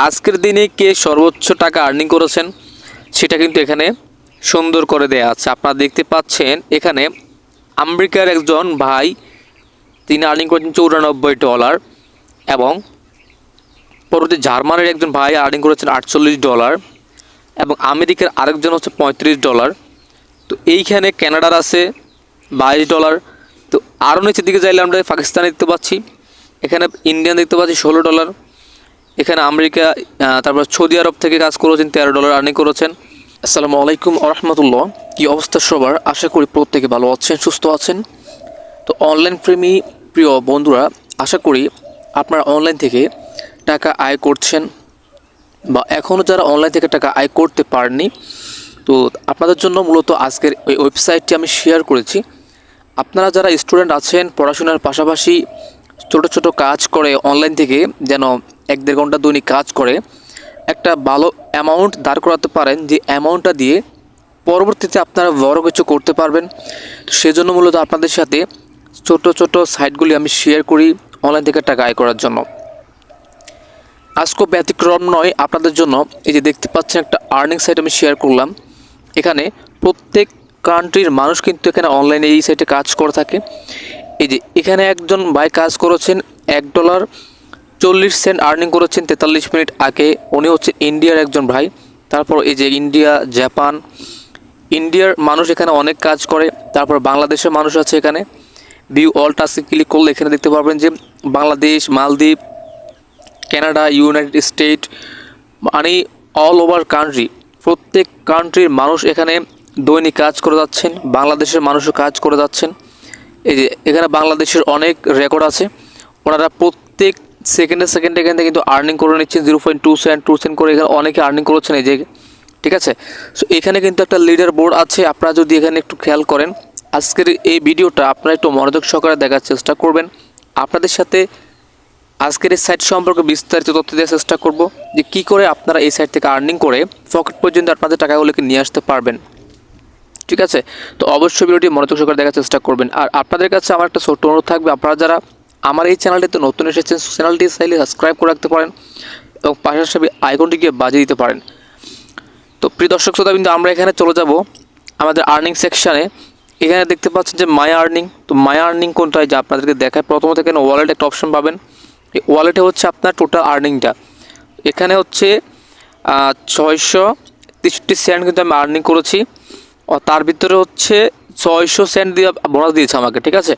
আজকের দিনে কে সর্বোচ্চ টাকা আর্নিং করেছেন সেটা কিন্তু এখানে সুন্দর করে দেয়া আছে। আপনারা দেখতে পাচ্ছেন এখানে আমেরিকার একজন ভাই তিনি আর্নিং করেছেন $94 এবং পরবর্তী জার্মানির একজন ভাই আর্নিং করেছেন $48 এবং আমেরিকার আরেকজন হচ্ছে $35। তো এইখানে কানাডার আছে $22। তো আরও নিচের দিকে যাইলে আমরা পাকিস্তানে দেখতে পাচ্ছি, এখানে ইন্ডিয়ান দেখতে পাচ্ছি $16, এখানে আমেরিকা তারপর সৌদি আরব থেকে কাজ করেছেন $13 আর্নিং করেছেন। আসসালামু আলাইকুম আরহামতুল্লাহ। কী অবস্থা সবার? আশা করি প্রত্যেকে ভালো আছেন, সুস্থ আছেন। তো অনলাইন প্রেমী প্রিয় বন্ধুরা, আশা করি আপনারা অনলাইন থেকে টাকা আয় করছেন বা এখনও যারা অনলাইন থেকে টাকা আয় করতে পারেননি, তো আপনাদের জন্য মূলত আজকের ওই ওয়েবসাইটটি আমি শেয়ার করেছি। আপনারা যারা স্টুডেন্ট আছেন, পড়াশোনার পাশাপাশি ছোট ছোট কাজ করে অনলাইন থেকে যেন 1-1.5 ঘন্টা দৈনিক কাজ করে একটা ভালো অ্যামাউন্ট দাঁড় করাতে পারেন, যে অ্যামাউন্টটা দিয়ে পরবর্তীতে আপনারা বড় কিছু করতে পারবেন। সেজন্য মূলত আপনাদের সাথে ছোট ছোট সাইটগুলি আমি শেয়ার করি অনলাইন থেকে টাকা আয় করার জন্য। আজকেও ব্যতিক্রম নয় আপনাদের জন্য। এই যে দেখতে পাচ্ছেন একটা আর্নিং সাইট আমি শেয়ার করলাম। এখানে প্রত্যেক কান্ট্রির মানুষ কিন্তু এখানে অনলাইনে এই সাইটে কাজ করে থাকে। এই যে এখানে একজন ভাই কাজ করেছেন $1.40 আর্নিং করেছেন 43 মিনিট আগে। উনি হচ্ছে ইন্ডিয়ার একজন ভাই। তারপর এই যে ইন্ডিয়া, জাপান, ইন্ডিয়ার মানুষ এখানে অনেক কাজ করে। তারপর বাংলাদেশের মানুষ আছে এখানে। ভিউ অল টাস্কে ক্লিক করলে এখানে দেখতে পারবেন যে বাংলাদেশ, মালদ্বীপ, কানাডা, ইউনাইটেড স্টেট, মানে অল ওভার কান্ট্রি, প্রত্যেক কান্ট্রির মানুষ এখানে দৈনিক কাজ করে যাচ্ছেন। বাংলাদেশের মানুষও কাজ করে যাচ্ছেন। এই যে এখানে বাংলাদেশের অনেক রেকর্ড আছে। ওনারা প্রত্যেক সেকেন্ডে সেকেন্ডে এখান থেকে কিন্তু আর্নিং করে নিচ্ছেন 0.2 সেন্ট করে। এখানে অনেকে আর্নিং করেছেন এই যে, ঠিক আছে। সো এখানে কিন্তু একটা লিডার বোর্ড আছে। আপনারা যদি এখানে একটু খেয়াল করেন, আজকের এই ভিডিওটা আপনারা একটু মনোযোগ সহকারে দেখার চেষ্টা করবেন। আপনাদের সাথে আজকের এই সাইট সম্পর্কে বিস্তারিত তথ্য দেওয়ার চেষ্টা করব, যে কী করে আপনারা এই সাইট থেকে আর্নিং করে পকেট পর্যন্ত আপনাদের টাকাগুলোকে নিয়ে আসতে পারবেন, ঠিক আছে। তো অবশ্যই ভিডিওটি মনোযোগ সহকারে দেখার চেষ্টা করবেন। আর আপনাদের কাছে আমার একটা ছোট্ট অনুরোধ থাকবে, আপনারা যারা আমার এই চ্যানেলটিতে নতুন এসেছেন, চ্যানেলটি চাইলে সাবস্ক্রাইব করে রাখতে পারেন এবং পাশাপাশি আইকনটিকে বাজিয়ে দিতে পারেন। তো প্রিয় দর্শক শ্রোতা বিন্দু, আমরা এখানে চলে যাব আমাদের আর্নিং সেকশানে। এখানে দেখতে পাচ্ছেন যে মাই আর্নিং। তো মাই আর্নিং কোনটায় যা আপনাদেরকে দেখায়, প্রথমত এখানে ওয়ালেট একটা অপশন পাবেন। এই ওয়ালেটে হচ্ছে আপনার টোটাল আর্নিংটা। এখানে হচ্ছে 663 সেন্ট কিন্তু আমি আর্নিং করেছি। তার ভিতরে হচ্ছে 600 সেন্ট দিয়ে বোনাস দিয়েছে আমাকে, ঠিক আছে।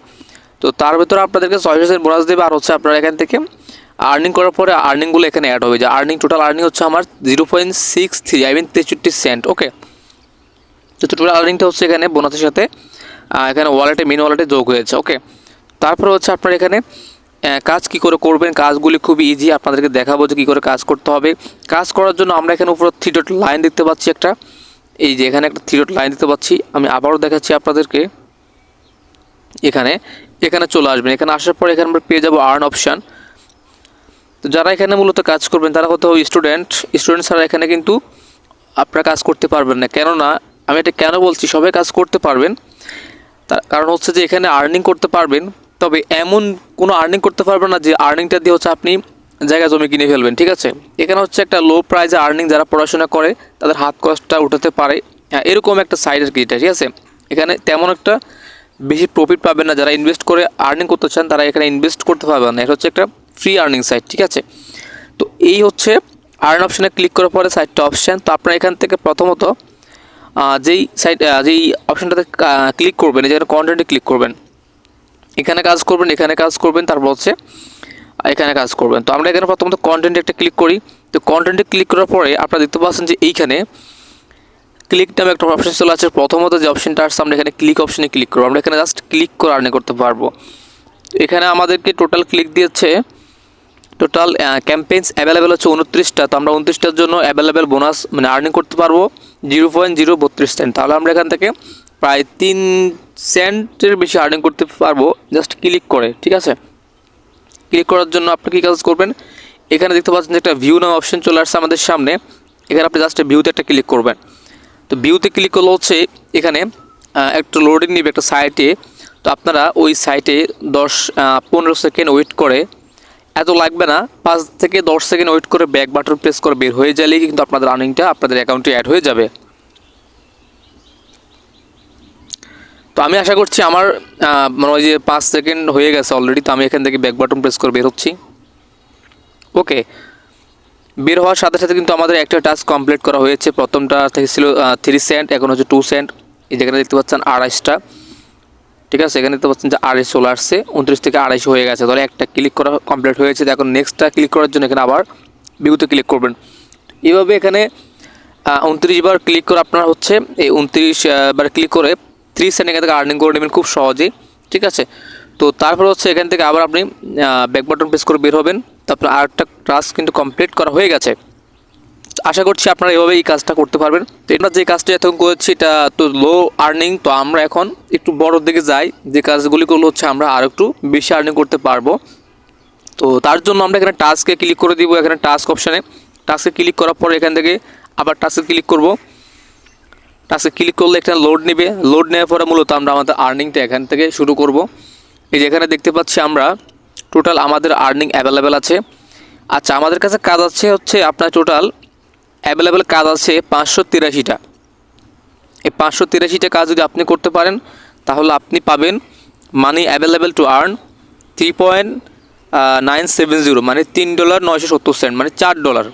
তো তার ভিতরে আপনাদেরকে 600 সেন্ট বোনাস দেবে। আর হচ্ছে আপনারা এখান থেকে আর্নিং করার পরে আর্নিংগুলো এখানে অ্যাড হবে। যে আর্নিং, টোটাল আর্নিং হচ্ছে আমার 0.63, 63 সেন্ট। ওকে, তো টোটাল আর্নিংটা হচ্ছে এখানে বোনাসের সাথে এখানে ওয়ালেটে, মেন ওয়ালেটে যোগ হয়েছে। ওকে, তারপরে হচ্ছে আপনারা এখানে কাজ কী করে করবেন। কাজগুলি খুবই ইজি, আপনাদেরকে দেখাবো যে কী করে কাজ করতে হবে। কাজ করার জন্য আমরা এখানে উপরে 3 ডট লাইন দেখতে পাচ্ছি একটা। এই যে এখানে একটা 3 ডট লাইন দেখতে পাচ্ছি, আমি আবারও দেখাচ্ছি আপনাদেরকে। এখানে এখানে চলে আসবেন। এখানে আসার পরে এখানে আমরা পেয়ে যাবো আর্ন অপশান। তো যারা এখানে মূলত কাজ করবেন তারা হয়তো স্টুডেন্ট ছাড়া এখানে কিন্তু আপনারা কাজ করতে পারবেন না। কেননা আমি এটা কেন বলছি, সবাই কাজ করতে পারবেন, তার কারণ হচ্ছে যে এখানে আর্নিং করতে পারবেন, তবে এমন কোনো আর্নিং করতে পারবেন না যে আর্নিংটা দিয়ে হচ্ছে আপনি জায়গা জমি কিনে ফেলবেন, ঠিক আছে। এখানে হচ্ছে একটা লো প্রাইসে আর্নিং, যারা পড়াশোনা করে তাদের হাত খরচটা উঠাতে পারে, এরকম একটা সাইড আর কি এটা, ঠিক আছে। এখানে তেমন একটা বেশি প্রফিট পাবেন না। যারা ইনভেস্ট করে আর্নিং করতে চান তারা এখানে ইনভেস্ট করতে পারবেন না। এটা হচ্ছে একটা ফ্রি আর্নিং সাইট, ঠিক আছে। তো এই হচ্ছে আর্ন অপশানে ক্লিক করার পরে সাইটটা অপশান। তো আপনারা এখান থেকে প্রথমত যেই অপশানটাতে ক্লিক করবেন, যেখানে কন্টেন্টে ক্লিক করবেন, এখানে কাজ করবেন, এখানে কাজ করবেন, তারপর হচ্ছে এখানে কাজ করবেন। তো আমরা এখানে প্রথমত কন্টেন্টে একটা ক্লিক করি। তো কন্টেন্টে ক্লিক করার পরে আপনারা দেখতে পাচ্ছেন যে এইখানে ক্লিক নামে একটা অপশান চলে আছে। প্রথমত যে অপশানটা আসছে, আমরা এখানে ক্লিক অপশানে ক্লিক করবো। আমরা এখানে জাস্ট ক্লিক করে আর্নিং করতে পারবো। এখানে আমাদেরকে টোটাল ক্লিক দিয়েছে, টোটাল ক্যাম্পেইনস অ্যাভেলেবেল হচ্ছে 29টা। তো আমরা 29টার জন্য অ্যাভেলেবেল বোনাস মানে আর্নিং করতে পারবো 0.032 সেন্ট। তাহলে আমরা এখান থেকে প্রায় 3 সেন্টের বেশি আর্নিং করতে পারবো জাস্ট ক্লিক করে, ঠিক আছে। ক্লিক করার জন্য আপনি কী কাজ করবেন, এখানে দেখতে পাচ্ছেন যে একটা ভিউ নামে অপশন চলে আসছে আমাদের সামনে। এখানে আপনি জাস্ট ভিউতে একটা ক্লিক করবেন। তো ভিউতে ক্লিক করলে হচ্ছে এখানে একটা লোডিং নেবে একটা সাইটে। তো আপনারা ওই সাইটে 10-15 সেকেন্ড ওয়েট করে এত লাগবে না, 5 থেকে 10 সেকেন্ড ওয়েট করে ব্যাক বাটন প্রেস করে বের হয়ে গেলেই কিন্তু আপনাদের আর্নিংটা আপনাদের অ্যাকাউন্টে অ্যাড হয়ে যাবে। তো আমি আশা করছি আমার মানে ওই যে 5 সেকেন্ড হয়ে গেছে অলরেডি। তো আমি এখান থেকে ব্যাক বাটন প্রেস করে বের হচ্ছি। ওকে, বের হওয়ার সাথে সাথে কিন্তু আমাদের একটা টাস্ক কমপ্লিট করা হয়েছে। প্রথমটা থেকে ছিল 3 সেন্ট, এখন হচ্ছে 2 সেন্ট। এই যেখানে দেখতে পাচ্ছেন 28টা, ঠিক আছে। এখানে দেখতে পাচ্ছেন যে 28 চলে আসছে, 29 থেকে 28 হয়ে গেছে। তাহলে একটা ক্লিক করা কমপ্লিট হয়েছে। এখন নেক্সটটা ক্লিক করার জন্য এখানে আবার ভিউতে ক্লিক করবেন। এইভাবে এখানে 29 বার ক্লিক করে আপনার হচ্ছে এই 29 বার ক্লিক করে 3 সেন্ট এখান থেকে আর্নিং করে নেবেন খুব সহজেই, ঠিক আছে। তো তারপর হচ্ছে এখান থেকে আবার আপনি ব্যাক বাটন প্রেস করে বের হবেন। তারপর আরেকটা টাস্ক কিন্তু কমপ্লিট করা হয়ে গেছে। আশা করছি আপনারা এভাবে এই কাজটা করতে পারবেন। তো এটা যে কাজটা এখন করেছি এটা তো লো আর্নিং, তো আমরা এখন একটু বড়োর দিকে যাই, যে কাজগুলি করলে হচ্ছে আমরা আরও একটু বেশি আর্নিং করতে পারবো। তো তার জন্য আমরা এখানে টাস্কে ক্লিক করে দিব। এখানে টাস্ক অপশানে টাস্কে ক্লিক করার পর এখান থেকে আবার টাস্কে ক্লিক করব। টাস্কে ক্লিক করলে এখানে লোড নেবে। লোড নেওয়ার পরে মূলত আমরা আমাদের আর্নিংটা এখান থেকে শুরু করব। এই যে এখানে দেখতে পাচ্ছি আমরা টোটাল আমাদের আর্নিং অ্যাভেলেবেল আছে। আচ্ছা, আমাদের কাছে কাজ আছে হচ্ছে আপনার টোটাল অ্যাভেলেবেল কাজ আছে 583টা। এই 583টা কাজ যদি আপনি করতে পারেন তাহলে আপনি পাবেন মানি অ্যাভেলেবেল টু আর্ন $3.970, মানে $3.970, মানে $4।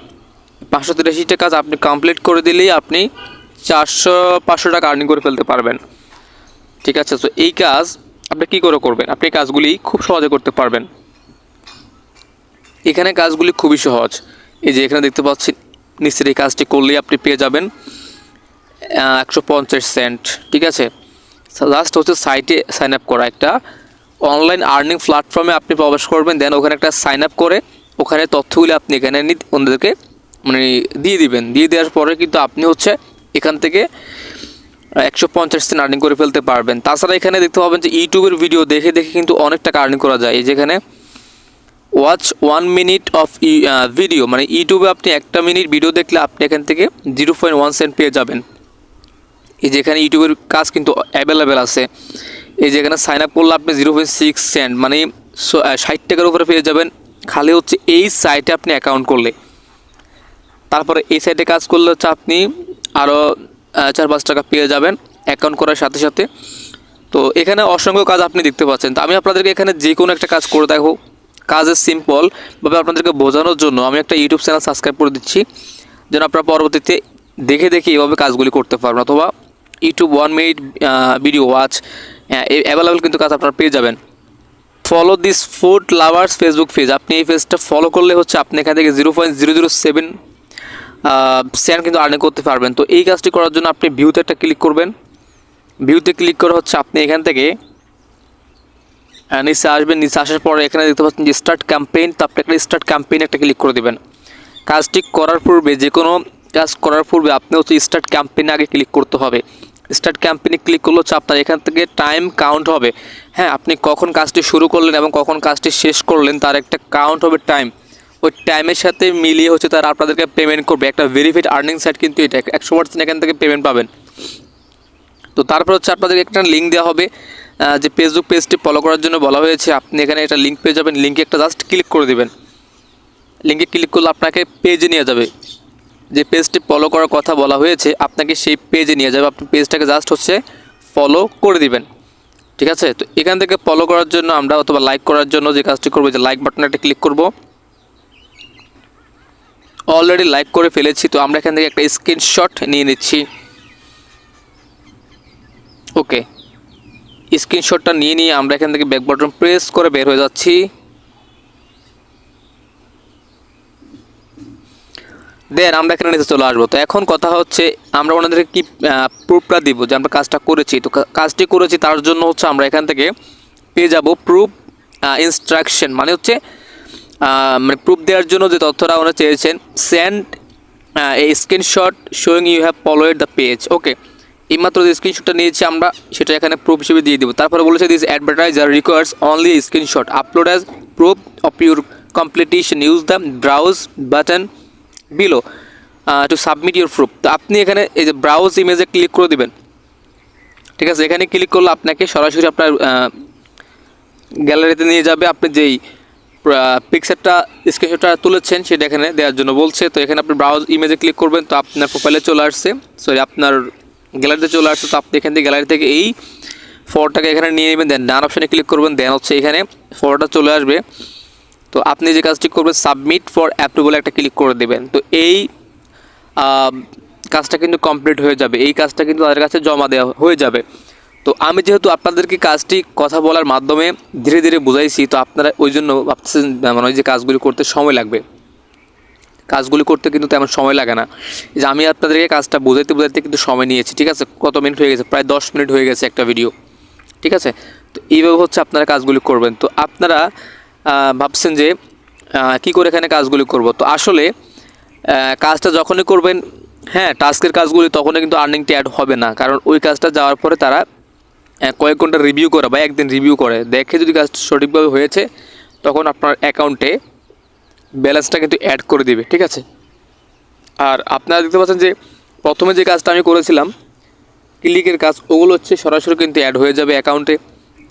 583টা কাজ আপনি কমপ্লিট করে দিলেই আপনি 400-500 টাকা আর্নিং করে ফেলতে পারবেন, ঠিক আছে। তো এই কাজ আপনি কী করে করবেন? আপনি এই কাজগুলি খুব সহজে করতে পারবেন। এখানে কাজগুলি খুবই সহজ। এই যে এখানে দেখতে পাচ্ছেন নিচের এই কাজটি করলেই আপনি পেয়ে যাবেন 150 সেন্ট, ঠিক আছে। লাস্ট হচ্ছে সাইটে সাইন আপ করা, একটা অনলাইন আর্নিং প্ল্যাটফর্মে আপনি প্রবেশ করবেন। দেন ওখানে একটা সাইন আপ করে ওখানে তথ্যগুলি আপনি এখানে অন্যদেরকে মানে দিয়ে দিবেন। দিয়ে দেওয়ার পরে কিন্তু আপনি হচ্ছে এখান থেকে 150 সেন্ট আর্নিং করে ফেলতে পারবেন। তাছাড়া এখানে দেখতে পাবেন যে ইউটিউবের ভিডিও দেখে দেখে কিন্তু অনেক টাকা আর্নিং করা যায়। এই যেখানে ওয়াচ 1 মিনিট অফ ভিডিও, মানে ইউটিউবে আপনি 1 মিনিট ভিডিও দেখলে আপনি এখান থেকে 0.1 সেন্ট পেয়ে যাবেন। এই যেখানে ইউটিউবের কাজ কিন্তু অ্যাভেলেবেল আছে। এই যেখানে সাইন আপ করলে আপনি 0.6 সেন্ট, মানে 60 টাকার উপরে পেয়ে যাবেন খালি হচ্ছে এই সাইটে আপনি অ্যাকাউন্ট করলে। তারপরে এই সাইটে কাজ করলে হচ্ছে আপনি আরও 4-5 টাকা পেয়ে যাবেন অ্যাকাউন্ট করার সাথে সাথে। তো এখানে অসংখ্য কাজ আপনি দেখতে পাচ্ছেন। তো আমি আপনাদেরকে এখানে যে কোনো একটা কাজ করে দেখো, কাজের সিম্পলভাবে আপনাদেরকে বোঝানোর জন্য আমি একটা ইউটিউব চ্যানেল সাবস্ক্রাইব করে দিচ্ছি, যেন আপনারা পরবর্তীতে দেখে দেখে এইভাবে কাজগুলি করতে পারবেন। অথবা YouTube 1 minute video watch available কিন্তু কাজ আপনারা পেয়ে যাবেন। Follow this food lovers Facebook page, আপনি এই পেজটা ফলো করলে হচ্ছে আপনি এখান থেকে 0.007 সেন্ট কিন্তু আর্নিং করতে পারবেন। তো এই কাজটি করার জন্য আপনি ভিউতে একটা ক্লিক করবেন। ভিউতে ক্লিক করে হচ্ছে আপনি এখান থেকে নিচে আসবেন। নিচে আসার পরে এখানে দেখতে পাচ্ছেন যে স্টার্ট ক্যাম্পেইন, তো আপনি একটা স্টার্ট ক্যাম্পেইন একটা ক্লিক করে দেবেন। কাজটি করার পূর্বে, যে কোনো কাজ করার পূর্বে আপনি হচ্ছে স্টার্ট ক্যাম্পেইনে আগে ক্লিক করতে হবে। স্টার্ট ক্যাম্পেইনে ক্লিক করলে হচ্ছে আপনার এখান থেকে টাইম কাউন্ট হবে। হ্যাঁ, আপনি কখন কাজটি শুরু করলেন এবং কখন কাজটি শেষ করলেন তার একটা কাউন্ট হবে টাইম। ওই টাইমের সাথে মিলিয়ে হচ্ছে তারা আপনাদেরকে পেমেন্ট করবে। একটা ভেরিফাইড আর্নিং সাইট কিন্তু এটা 100% এখান থেকে পেমেন্ট পাবেন। তো তারপর হচ্ছে আপনাদের একটা লিঙ্ক দেওয়া হবে, যে ফেসবুক পেজটি ফলো করার জন্য বলা হয়েছে। আপনি এখানে একটা লিঙ্ক পেয়ে যাবেন, লিঙ্কে একটা জাস্ট ক্লিক করে দেবেন। লিঙ্কে ক্লিক করলে আপনাকে পেজে নিয়ে যাবে, যে পেজটি ফলো করার কথা বলা হয়েছে আপনাকে সেই পেজে নিয়ে যাবে। আপনি পেজটাকে জাস্ট হচ্ছে ফলো করে দিবেন, ঠিক আছে। তো এখান থেকে ফলো করার জন্য আমরা অথবা লাইক করার জন্য যে কাজটি করবো, যে লাইক বাটনে একটা ক্লিক করব। অলরেডি লাইক করে ফেলেছি, তো আমরা এখান থেকে একটা স্ক্রিনশট নিয়ে নিচ্ছি। ওকে, স্ক্রিনশটটা নিয়ে আমরা এখান থেকে ব্যাক বাটন প্রেস করে বের হয়ে যাচ্ছি। দেন আমরা এখানে নিচে চলে আসবো। তো এখন কথা হচ্ছে আমরা ওনাদেরকে কি প্রুফটা দিব যে আমরা কাজটা করেছি। তো কাজটি করেছি তার জন্য হচ্ছে আমরা এখান থেকে পেয়ে যাব প্রুফ ইনস্ট্রাকশন, মানে হচ্ছে মানে প্রুফ দেওয়ার জন্য যে তথ্যটা ওনারা চেয়েছেন, send a screenshot showing you have followed the page. Okay, এইমাত্র যে স্ক্রিনশটটা নিয়েছি আমরা সেটা এখানে প্রুফ হিসেবে দিয়ে দেবো। তারপরে বলেছে this advertiser requires only screenshot upload as proof of your completion, use the browse button below to submit your proof. তো আপনি এখানে এই যে ব্রাউজ ইমেজে ক্লিক করে দেবেন, ঠিক আছে। এখানে ক্লিক করলে আপনাকে সরাসরি আপনার গ্যালারিতে নিয়ে যাবে। আপনি যেই পিকচারটা স্ক্রিনশটটা তুলেছেন সেটা এখানে দেওয়ার জন্য বলছে। তো এখানে আপনি ব্রাউজ ইমেজে ক্লিক করবেন, তো আপনার প্রোফাইলে চলে আসছে, সরি আপনার গ্যালারিতে চলে আসছে। তো আপনি এখান থেকে গ্যালারি থেকে এই ফটোটাকে এখানে নিয়ে নেবেন, দেন ডান অপশানে ক্লিক করবেন, দেন হচ্ছে এখানে ফটোটা চলে আসবে। তো আপনি যে কাজটি করবেন সাবমিট ফর অ্যাপ্রুভাল একটা ক্লিক করে দেবেন। তো এই কাজটা কিন্তু কমপ্লিট হয়ে যাবে, এই কাজটা কিন্তু তাদের কাছে জমা দেওয়া হয়ে যাবে। তো আমি যেহেতু আপনাদেরকে কাজটি কথা বলার মাধ্যমে ধীরে ধীরে বুঝাইছি, তো আপনারা ওই জন্য ভাবছেন মানে ওই যে কাজগুলি করতে সময় লাগবে, কাজগুলি করতে কিন্তু তেমন সময় লাগে না। যে আমি আপনাদেরকে কাজটা বোঝাইতে কিন্তু সময় নিয়েছি, ঠিক আছে। কত মিনিট হয়ে গেছে? প্রায় 10 মিনিট হয়ে গেছে একটা ভিডিও, ঠিক আছে। তো এইভাবে হচ্ছে আপনারা কাজগুলি করবেন। তো আপনারা ভাবছেন যে কী করে এখানে কাজগুলি করব। তো আসলে কাজটা যখনই করবেন, হ্যাঁ টাস্কের কাজগুলি তখনই কিন্তু আর্নিংটা অ্যাড হবে না, কারণ ওই কাজটা যাওয়ার পরে তারা কয়েক ঘন্টা রিভিউ করে বা একদিন রিভিউ করে, দেখে যদি কাজটা সঠিকভাবে হয়েছে তখন আপনার অ্যাকাউন্টে ব্যালেন্সটা কিন্তু অ্যাড করে দিবে, ঠিক আছে। আর আপনারা দেখতে পাচ্ছেন যে প্রথমে যে কাজটা আমি করেছিলাম ক্লিকের কাজ, ওগুলো হচ্ছে সরাসরি কিন্তু অ্যাড হয়ে যাবে অ্যাকাউন্টে।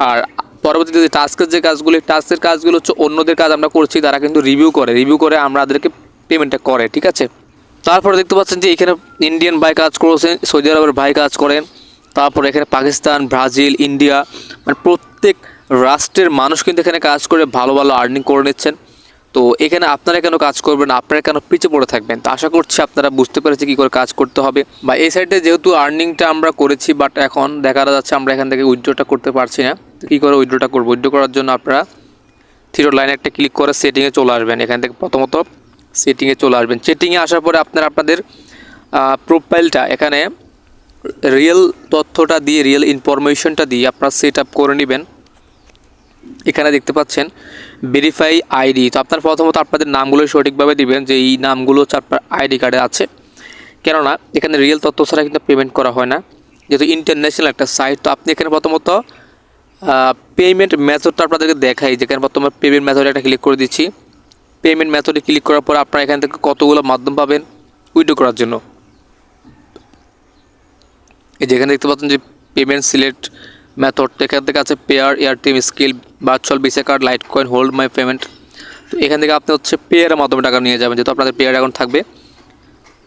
আর পরবর্তীতে যে টাস্কের কাজগুলো হচ্ছে অন্যদের কাজ আমরা করছি, তারা কিন্তু রিভিউ করে আমাদেরকে পেমেন্টটা করে, ঠিক আছে। তারপরে দেখতে পাচ্ছেন যে এখানে ইন্ডিয়ান ভাই কাজ করেছেন, সৌদি আরবের ভাই কাজ করেন, তারপর এখানে পাকিস্তান, ব্রাজিল, ইন্ডিয়া, মানে প্রত্যেক রাষ্ট্রের মানুষ কিন্তু এখানে কাজ করে ভালো ভালো আর্নিং করে নিচ্ছেন। তো এখানে আপনারা কেন কাজ করবেন, আপনারা কেন পিছিয়ে পড়ে থাকবেন? তো আশা করছি আপনারা বুঝতে পেরেছি কী করে কাজ করতে হবে। বা এই সাইডে যেহেতু আর্নিংটা আমরা করেছি, বাট এখন দেখা যাচ্ছে আমরা এখান থেকে উইথড্রটা করতে পারছি না। তো কী করে উইথড্রটা করবো? উইথড্র করার জন্য আপনারা থ্রি লাইনে একটা ক্লিক করে সেটিংয়ে চলে আসবেন। এখান থেকে প্রথমত সেটিংয়ে চলে আসবেন। সেটিংয়ে আসার পরে আপনারা আপনাদের প্রোফাইলটা এখানে রিয়েল তথ্যটা দিয়ে, রিয়েল ইনফরমেশনটা দিয়ে আপনারা সেট আপ করে নেবেন। এখানে দেখতে পাচ্ছেন ভেরিফাই আইডি। তো আপনার প্রথমত আপনাদের নামগুলো সঠিকভাবে দিবেন, যে এই নামগুলো হচ্ছে আপনার আইডি কার্ডে আছে। কেননা এখানে রিয়েল তথ্য ছাড়া কিন্তু পেমেন্ট করা হয় না, যেহেতু ইন্টারন্যাশনাল একটা সাইট। তো আপনি এখানে প্রথমত পেমেন্ট মেথডটা আপনাদেরকে দেখাই, যেখানে প্রথমে পেমেন্ট মেথডে একটা ক্লিক করে দিচ্ছি। পেমেন্ট মেথডে ক্লিক করার পর আপনারা এখান থেকে কতগুলো মাধ্যম পাবেন উইথড্র করার জন্য। এই যেখানে দেখতে পাচ্ছেন যে পেমেন্ট সিলেক্ট মেথড, এখান থেকে আছে pair, Airtel, skill, virtual visa card, light coin, hold my payment. তো এখান থেকে আপনি হচ্ছে পেয়ারের মাধ্যমে টাকা নিয়ে যাবেন, যেহেতু আপনাদের পেয়ার অ্যাকাউন্ট থাকবে।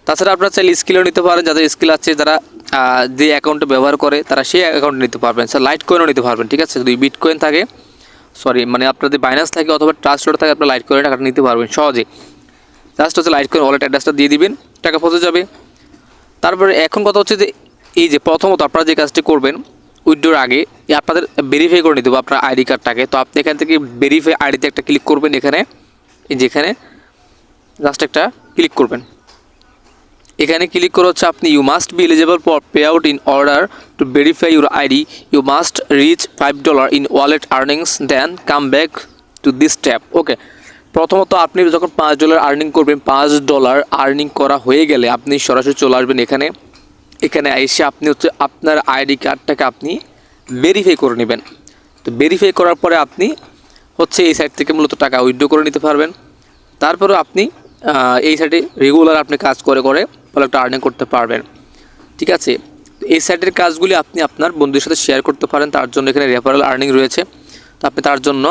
তাছাড়া আপনারা চাইলে স্কিলও নিতে পারেন, যাদের স্কিল আছে, যারা যে অ্যাকাউন্টে ব্যবহার করে তারা সেই অ্যাকাউন্টে নিতে পারবেন। স্যার লাইট কয়েনও নিতে পারবেন, ঠিক আছে। যদি বিটকয়েন থাকে, মানে আপনাদের বাইন্যান্স থাকে অথবা ট্রাস্টে থাকে, আপনার লাইট কয়েনে টাকাটা নিতে পারবেন সহজে। জাস্ট হচ্ছে লাইট কয়েন ওয়ালেট অ্যাড্রেসটা দিয়ে দিবেন, টাকা পৌঁছে যাবে। তারপরে এখন কথা হচ্ছে যে এই যে প্রথমত আপনারা যে কাজটি করবেন উইথড্রোর আগে আপনাদের ভেরিফাই করে নিতে হবে আপনার আইডি কার্ডটাকে। তো আপনি এখান থেকে ভেরিফাই আইডিতে একটা ক্লিক করবেন, এখানে যেখানে জাস্ট একটা ক্লিক করবেন। এখানে ক্লিক করে হচ্ছে আপনি you must be eligible for pay out in order to verify your ID, you must reach $5 in wallet earnings, then come back to this tab. Okay, প্রথমত আপনি যখন $5 আর্নিং করবেন, $5 আর্নিং করা হয়ে গেলে আপনি সরাসরি চলে আসবেন এখানে এসে আপনি হচ্ছে আপনার আইডি কার্ডটাকে আপনি ভেরিফাই করে নেবেন। তো ভেরিফাই করার পরে আপনি হচ্ছে এই সাইট থেকে মূলত টাকা উইথড্র করে নিতে পারবেন। তারপরে আপনি এই সাইটে রেগুলার আপনি কাজ করে ভালো একটা আর্নিং করতে পারবেন, ঠিক আছে। এই সাইটের কাজগুলি আপনি আপনার বন্ধুদের সাথে শেয়ার করতে পারেন, তার জন্য এখানে রেফারেল আর্নিং রয়েছে। তো আপনি তার জন্য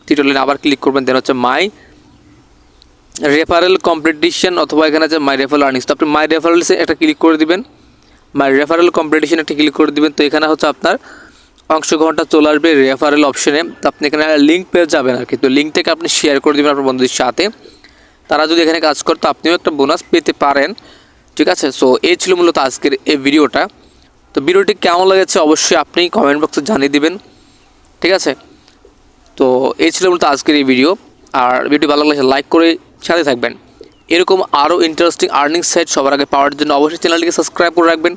তৃতীয় লাইনে আবার ক্লিক করবেন, দেন হচ্ছে মাই রেফারেল কম্পিটিশন, অথবা এখানে আছে মাই রেফারেল আর্নিংস। তো আপনি মাই রেফারেলসে একটা ক্লিক করে দিবেন, মাই রেফারেল কম্পিটিশন একটা ক্লিক করে দিবেন। তো এখানে হচ্ছে আপনার অংশগ্রহণটা চলে আসবে রেফারেল অপশনে। তো আপনি এখানে লিঙ্ক পেয়ে যাবেন আর কি। তো লিঙ্কটাকে আপনি শেয়ার করে দেবেন আপনার বন্ধুদের সাথে, তারা যদি এখানে কাজ করে তো আপনিও একটা বোনাস পেতে পারেন, ঠিক আছে। সো এই ছিল মূলত আজকের এই ভিডিওটা। তো ভিডিওটি কেমন লেগেছে অবশ্যই আপনি কমেন্ট বক্সে জানিয়ে দিবেন, ঠিক আছে। তো এই ছিল মূলত আজকের এই ভিডিও। আর ভিডিও ভালো লাগলে লাইক করে সাথে থাকবেন। এরকম আরও ইন্টারেস্টিং আর্নিং সাইট সবার আগে পাওয়ার জন্য অবশ্যই চ্যানেলটিকে সাবস্ক্রাইব করে রাখবেন।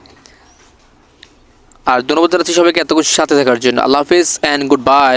আর ধন্যবাদ জানাচ্ছি সবাইকে এত কিছু সাথে থাকার জন্য। আল্লাহ হাফিজ অ্যান্ড গুড বাই।